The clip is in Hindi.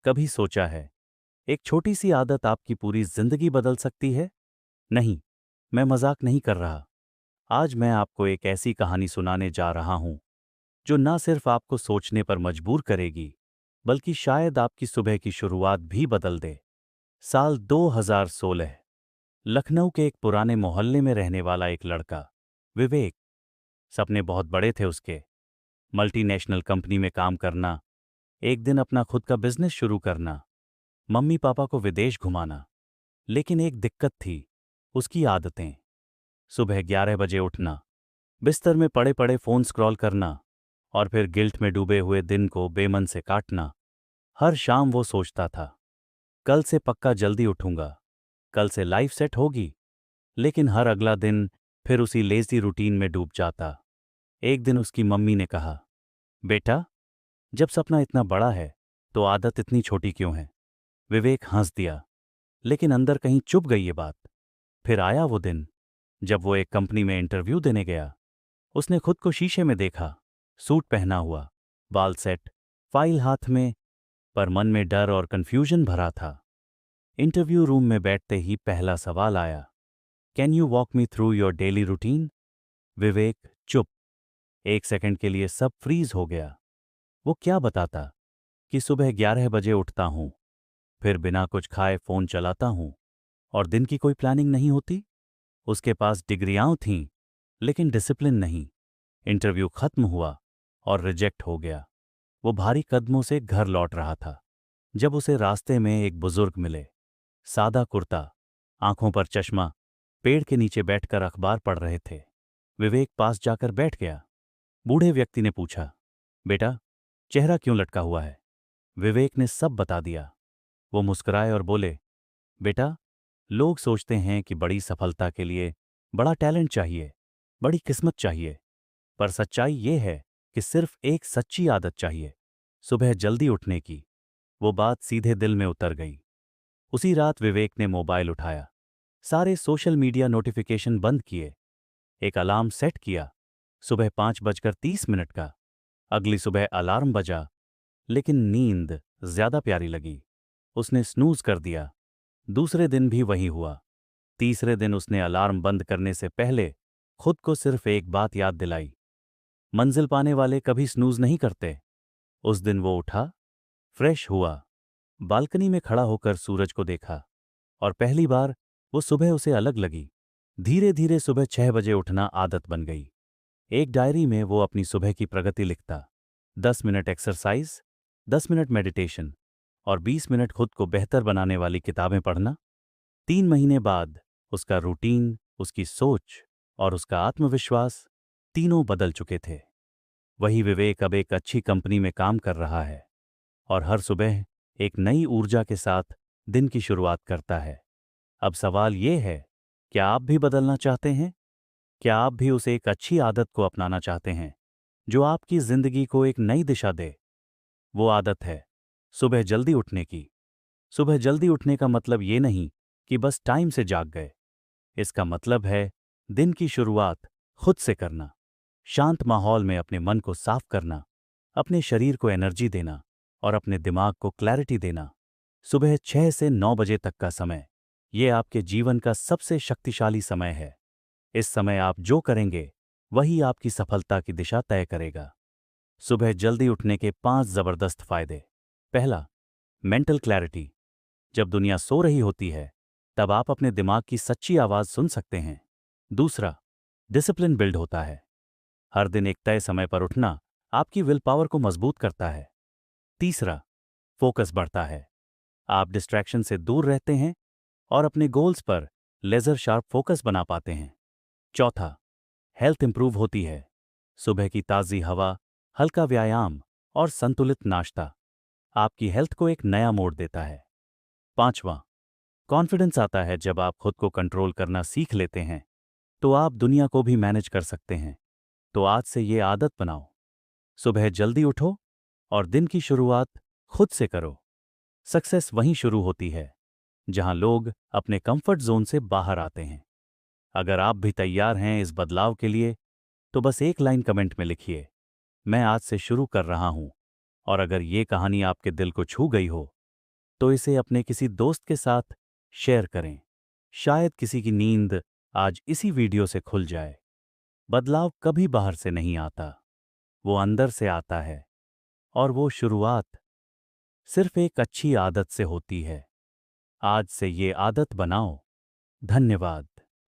कभी सोचा है एक छोटी सी आदत आपकी पूरी जिंदगी बदल सकती है? नहीं, मैं मजाक नहीं कर रहा। आज मैं आपको एक ऐसी कहानी सुनाने जा रहा हूं जो ना सिर्फ आपको सोचने पर मजबूर करेगी, बल्कि शायद आपकी सुबह की शुरुआत भी बदल दे। साल 2016। लखनऊ के एक पुराने मोहल्ले में रहने वाला एक लड़का, विवेक। सपने बहुत बड़े थे उसके। मल्टीनेशनल कंपनी में काम करना, एक दिन अपना खुद का बिजनेस शुरू करना, मम्मी पापा को विदेश घुमाना। लेकिन एक दिक्कत थी, उसकी आदतें। सुबह 11 बजे उठना, बिस्तर में पड़े पड़े फोन स्क्रॉल करना, और फिर गिल्ट में डूबे हुए दिन को बेमन से काटना। हर शाम वो सोचता था, कल से पक्का जल्दी उठूंगा, कल से लाइफ सेट होगी। लेकिन हर अगला दिन फिर उसी लेजी रूटीन में डूब जाता। एक दिन उसकी मम्मी ने कहा, बेटा, जब सपना इतना बड़ा है तो आदत इतनी छोटी क्यों है? विवेक हंस दिया, लेकिन अंदर कहीं चुप गई ये बात। फिर आया वो दिन जब वो एक कंपनी में इंटरव्यू देने गया। उसने खुद को शीशे में देखा, सूट पहना हुआ, बाल सेट, फाइल हाथ में, पर मन में डर और कंफ्यूजन भरा था। इंटरव्यू रूम में बैठते ही पहला सवाल आया, can you walk me through your daily routine? Vivek चुप। एक सेकंड के लिए सब फ्रीज हो गया। वो क्या बताता कि सुबह 11 बजे उठता हूं, फिर बिना कुछ खाए फोन चलाता हूं, और दिन की कोई प्लानिंग नहीं होती। उसके पास डिग्रियां थीं, लेकिन डिसिप्लिन नहीं। इंटरव्यू खत्म हुआ और रिजेक्ट हो गया। वो भारी कदमों से घर लौट रहा था जब उसे रास्ते में एक बुजुर्ग मिले। सादा कुर्ता, आंखों पर चश्मा, पेड़ के नीचे बैठकर अखबार पढ़ रहे थे। विवेक पास जाकर बैठ गया। बूढ़े व्यक्ति ने पूछा, बेटा, चेहरा क्यों लटका हुआ है? विवेक ने सब बता दिया। वो मुस्कुराए और बोले, बेटा, लोग सोचते हैं कि बड़ी सफलता के लिए बड़ा टैलेंट चाहिए, बड़ी किस्मत चाहिए। पर सच्चाई ये है कि सिर्फ एक सच्ची आदत चाहिए, सुबह जल्दी उठने की। वो बात सीधे दिल में उतर गई। उसी रात विवेक ने मोबाइल उठाया, सारे सोशल मीडिया नोटिफिकेशन बंद किए, एक अलार्म सेट किया, सुबह 5:30 का। अगली सुबह अलार्म बजा, लेकिन नींद ज्यादा प्यारी लगी। उसने स्नूज कर दिया। दूसरे दिन भी वही हुआ। तीसरे दिन उसने अलार्म बंद करने से पहले खुद को सिर्फ एक बात याद दिलाई, मंजिल पाने वाले कभी स्नूज नहीं करते। उस दिन वो उठा, फ्रेश हुआ, बालकनी में खड़ा होकर सूरज को देखा, और पहली बार वो सुबह उसे अलग लगी। धीरे धीरे सुबह 6 बजे उठना आदत बन गई। एक डायरी में वो अपनी सुबह की प्रगति लिखता, 10 मिनट एक्सरसाइज, 10 मिनट मेडिटेशन, और 20 मिनट खुद को बेहतर बनाने वाली किताबें पढ़ना। 3 महीने बाद उसका रूटीन, उसकी सोच और उसका आत्मविश्वास तीनों बदल चुके थे। वही विवेक अब एक अच्छी कंपनी में काम कर रहा है, और हर सुबह एक नई ऊर्जा के साथ दिन की शुरुआत करता है। अब सवाल ये है, क्या आप भी बदलना चाहते हैं? क्या आप भी उस एक अच्छी आदत को अपनाना चाहते हैं जो आपकी जिंदगी को एक नई दिशा दे? वो आदत है सुबह जल्दी उठने की। सुबह जल्दी उठने का मतलब ये नहीं कि बस टाइम से जाग गए। इसका मतलब है दिन की शुरुआत खुद से करना, शांत माहौल में अपने मन को साफ करना, अपने शरीर को एनर्जी देना, और अपने दिमाग को क्लैरिटी देना। सुबह 6 से 9 बजे तक का समय, ये आपके जीवन का सबसे शक्तिशाली समय है। इस समय आप जो करेंगे वही आपकी सफलता की दिशा तय करेगा। सुबह जल्दी उठने के 5 जबरदस्त फायदे। पहला, मेंटल क्लैरिटी। जब दुनिया सो रही होती है, तब आप अपने दिमाग की सच्ची आवाज सुन सकते हैं। दूसरा, डिसिप्लिन बिल्ड होता है। हर दिन एक तय समय पर उठना आपकी विल पावर को मजबूत करता है। तीसरा, फोकस बढ़ता है। आप डिस्ट्रैक्शन से दूर रहते हैं और अपने गोल्स पर लेजर शार्प फोकस बना पाते हैं। चौथा, हेल्थ इंप्रूव होती है। सुबह की ताज़ी हवा, हल्का व्यायाम और संतुलित नाश्ता आपकी हेल्थ को एक नया मोड़ देता है। पांचवा, कॉन्फिडेंस आता है। जब आप खुद को कंट्रोल करना सीख लेते हैं तो आप दुनिया को भी मैनेज कर सकते हैं। तो आज से ये आदत बनाओ, सुबह जल्दी उठो और दिन की शुरुआत खुद से करो। सक्सेस वहीं शुरू होती है जहां लोग अपने कंफर्ट जोन से बाहर आते हैं। अगर आप भी तैयार हैं इस बदलाव के लिए, तो बस एक लाइन कमेंट में लिखिए, मैं आज से शुरू कर रहा हूं। और अगर ये कहानी आपके दिल को छू गई हो तो इसे अपने किसी दोस्त के साथ शेयर करें। शायद किसी की नींद आज इसी वीडियो से खुल जाए। बदलाव कभी बाहर से नहीं आता, वो अंदर से आता है, और वो शुरुआत सिर्फ एक अच्छी आदत से होती है। आज से ये आदत बनाओ। धन्यवाद।